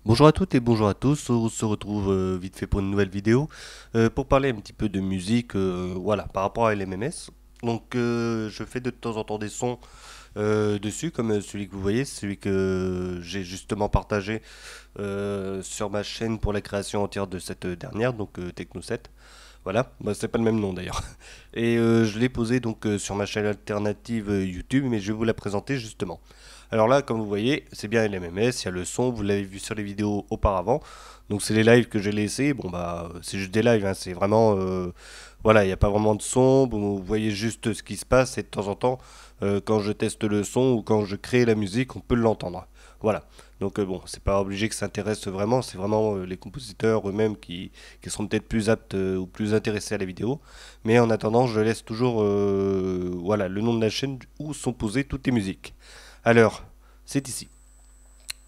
Bonjour à toutes et bonjour à tous, on se retrouve vite fait pour une nouvelle vidéo pour parler un petit peu de musique voilà, par rapport à LMMS. Donc je fais de temps en temps des sons dessus comme celui que vous voyez, celui que j'ai justement partagé sur ma chaîne pour la création entière de cette dernière, donc Techno 7. Voilà, bah, c'est pas le même nom d'ailleurs. Et je l'ai posé donc sur ma chaîne alternative YouTube, mais je vais vous la présenter justement. Alors là, comme vous voyez, c'est bien LMMS, il y a le son, vous l'avez vu sur les vidéos auparavant. Donc c'est les lives que j'ai laissés. Bon bah c'est juste des lives, hein, c'est vraiment voilà, il n'y a pas vraiment de son. Vous voyez juste ce qui se passe et de temps en temps, quand je teste le son ou quand je crée la musique, on peut l'entendre. Voilà. Donc bon, c'est pas obligé que ça intéresse vraiment, c'est vraiment les compositeurs eux-mêmes qui seront peut-être plus aptes ou plus intéressés à la vidéo. Mais en attendant, je laisse toujours voilà, le nom de la chaîne où sont posées toutes les musiques. Alors, c'est ici.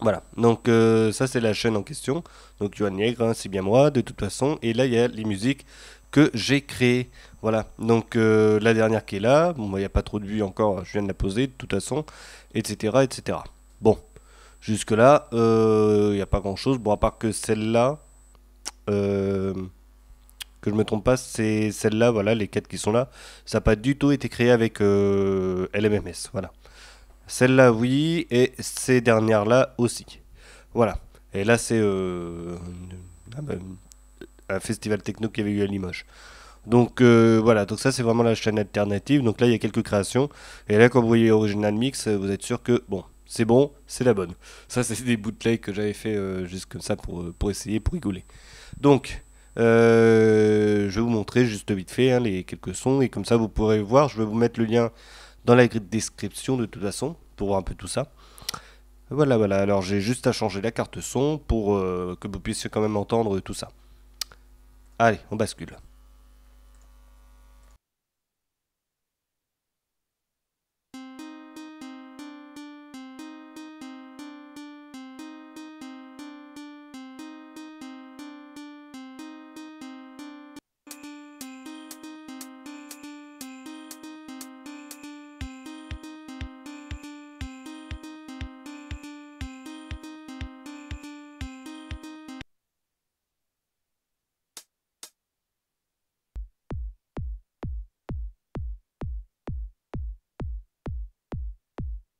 Voilà, donc ça c'est la chaîne en question. Donc Johan Niègre, hein, c'est bien moi de toute façon. Et là il y a les musiques que j'ai créées. Voilà, donc la dernière qui est là, bon, il n'y a pas trop de vues encore, je viens de la poser de toute façon, etc. etc. Bon, jusque-là, il n'y a pas grand-chose. Bon, à part que celle-là, euh, que je me trompe pas, c'est celle-là, voilà, les quatre qui sont là. Ça n'a pas du tout été créé avec LMMS, voilà. Celle-là, oui, et ces dernières-là aussi. Voilà. Et là, c'est un festival techno qu'il y avait eu à Limoges. Donc voilà, donc ça c'est vraiment la chaîne alternative. Donc là, il y a quelques créations. Et là, quand vous voyez Original Mix, vous êtes sûr que bon, c'est la bonne. Ça, c'est des bootlegs que j'avais fait juste comme ça pour essayer, pour rigoler. Donc, je vais vous montrer juste vite fait hein, les quelques sons. Et comme ça, vous pourrez voir. Je vais vous mettre le lien dans la grille de description de toute façon pour voir un peu tout ça. Voilà, voilà. Alors j'ai juste à changer la carte son pour que vous puissiez quand même entendre tout ça. Allez, on bascule.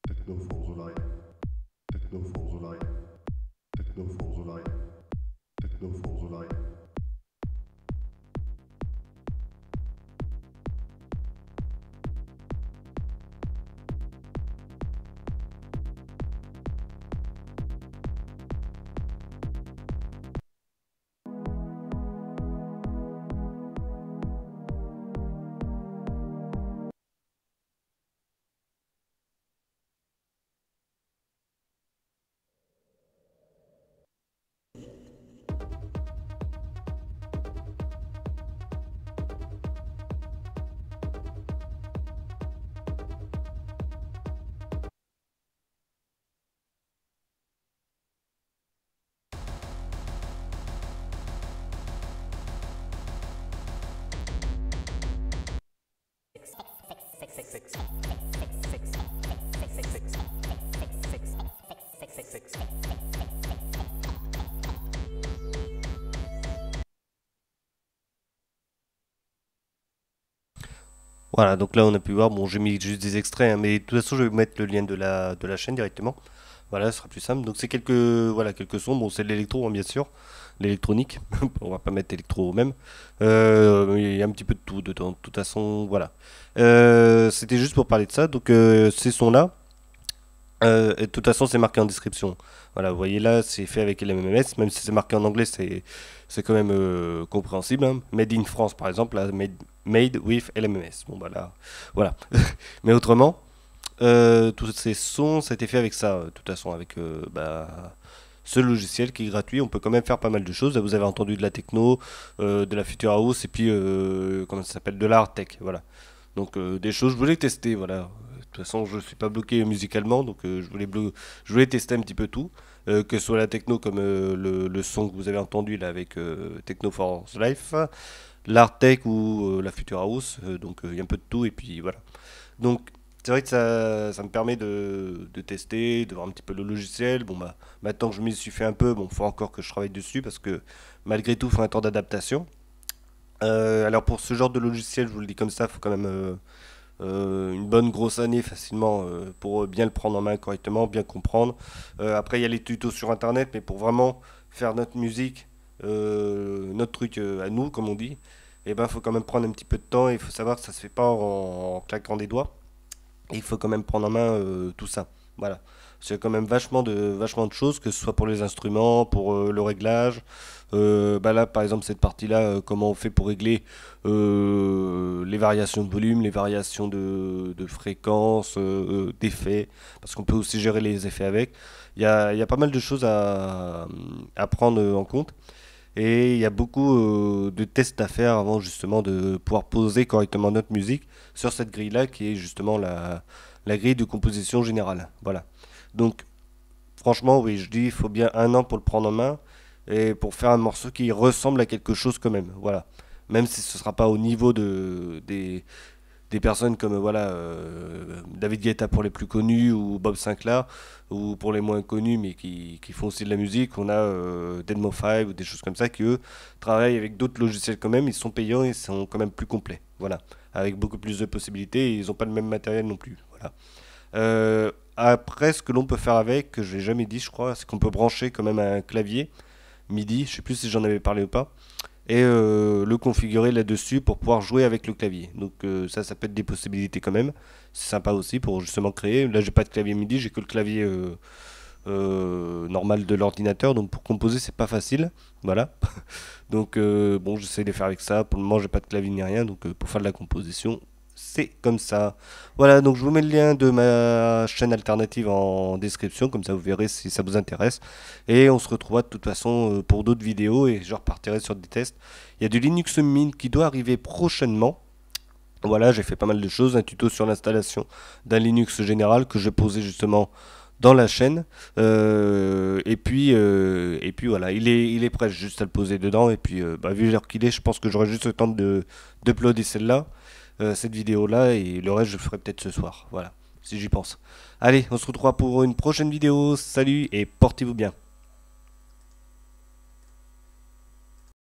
Techno for the life. Techno for the life. Techno for the life. Techno for the life. Voilà, donc là on a pu voir, bon j'ai mis juste des extraits, hein, mais de toute façon je vais vous mettre le lien de la chaîne directement. Voilà, ce sera plus simple. Donc c'est quelques, voilà, quelques sons, bon c'est de l'électro hein, bien sûr, l'électronique, on va pas mettre électro au même. Il y a un petit peu de tout dedans, de toute façon, voilà. C'était juste pour parler de ça, donc ces sons-là, et de toute façon, c'est marqué en description. Voilà, vous voyez là, c'est fait avec LMMS, même si c'est marqué en anglais, c'est quand même compréhensible, hein. Made in France, par exemple, là, made with LMMS. Bon, bah là, voilà. Mais autrement, tous ces sons, ça a été fait avec ça, de toute façon, avec ce logiciel qui est gratuit. On peut quand même faire pas mal de choses. Là, vous avez entendu de la techno, de la future house, et puis, comment ça s'appelle, de l'art tech. Voilà. Donc des choses, je voulais tester, voilà. De toute façon, je suis pas bloqué musicalement, donc je voulais tester un petit peu tout, que ce soit la techno comme le son que vous avez entendu là avec Techno for Life, l'art tech ou la Future House, donc il y a un peu de tout et puis voilà. Donc C'est vrai que ça me permet de tester, de voir un petit peu le logiciel. Bon bah maintenant que je m'y suis fait un peu, bon faut encore que je travaille dessus parce que malgré tout il faut un temps d'adaptation. Alors pour ce genre de logiciel, je vous le dis comme ça, il faut quand même une bonne grosse année facilement pour bien le prendre en main correctement, bien comprendre. Après il y a les tutos sur internet, mais pour vraiment faire notre musique, notre truc à nous comme on dit, et ben il faut quand même prendre un petit peu de temps et il faut savoir que ça se fait pas en claquant des doigts. Et il faut quand même prendre en main tout ça. Voilà. C'est quand même vachement de choses, que ce soit pour les instruments, pour le réglage. Bah là, par exemple, cette partie-là, comment on fait pour régler les variations de volume, les variations de fréquence, d'effets, parce qu'on peut aussi gérer les effets avec. Il y a pas mal de choses à prendre en compte. Et il y a beaucoup de tests à faire avant justement de pouvoir poser correctement notre musique sur cette grille-là qui est justement la grille de composition générale. Voilà. Donc franchement, oui, je dis il faut bien un an pour le prendre en main et pour faire un morceau qui ressemble à quelque chose quand même. Voilà. Même si ce ne sera pas au niveau des personnes comme voilà David Guetta pour les plus connus ou Bob Sinclair ou pour les moins connus mais qui font aussi de la musique, on a Deadmo5 ou des choses comme ça qui eux travaillent avec d'autres logiciels quand même, ils sont payants et ils sont quand même plus complets, voilà, avec beaucoup plus de possibilités et ils n'ont pas le même matériel non plus, voilà. Après ce que l'on peut faire avec, que je n'ai jamais dit je crois, c'est qu'on peut brancher quand même un clavier MIDI, je sais plus si j'en avais parlé ou pas, et le configurer là-dessus pour pouvoir jouer avec le clavier. Donc ça peut être des possibilités quand même. C'est sympa aussi pour justement créer. Là, j'ai pas de clavier MIDI, j'ai que le clavier normal de l'ordinateur. Donc pour composer, c'est pas facile. Voilà. Donc bon, j'essaie de faire avec ça. Pour le moment, j'ai pas de clavier ni rien. Donc pour faire de la composition, c'est comme ça. Voilà, donc je vous mets le lien de ma chaîne alternative en description, comme ça vous verrez si ça vous intéresse. Et on se retrouvera de toute façon pour d'autres vidéos et je repartirai sur des tests. Il y a du Linux Mint qui doit arriver prochainement. Voilà, j'ai fait pas mal de choses, un tuto sur l'installation d'un Linux général que je posais justement dans la chaîne. Et puis voilà, il est prêt juste à le poser dedans. Et puis bah, vu l'heure qu'il est, je pense que j'aurai juste le temps de d'uploader celle-là, cette vidéo-là, et le reste je le ferai peut-être ce soir. Voilà, si j'y pense. Allez, on se retrouvera pour une prochaine vidéo. Salut et portez-vous bien.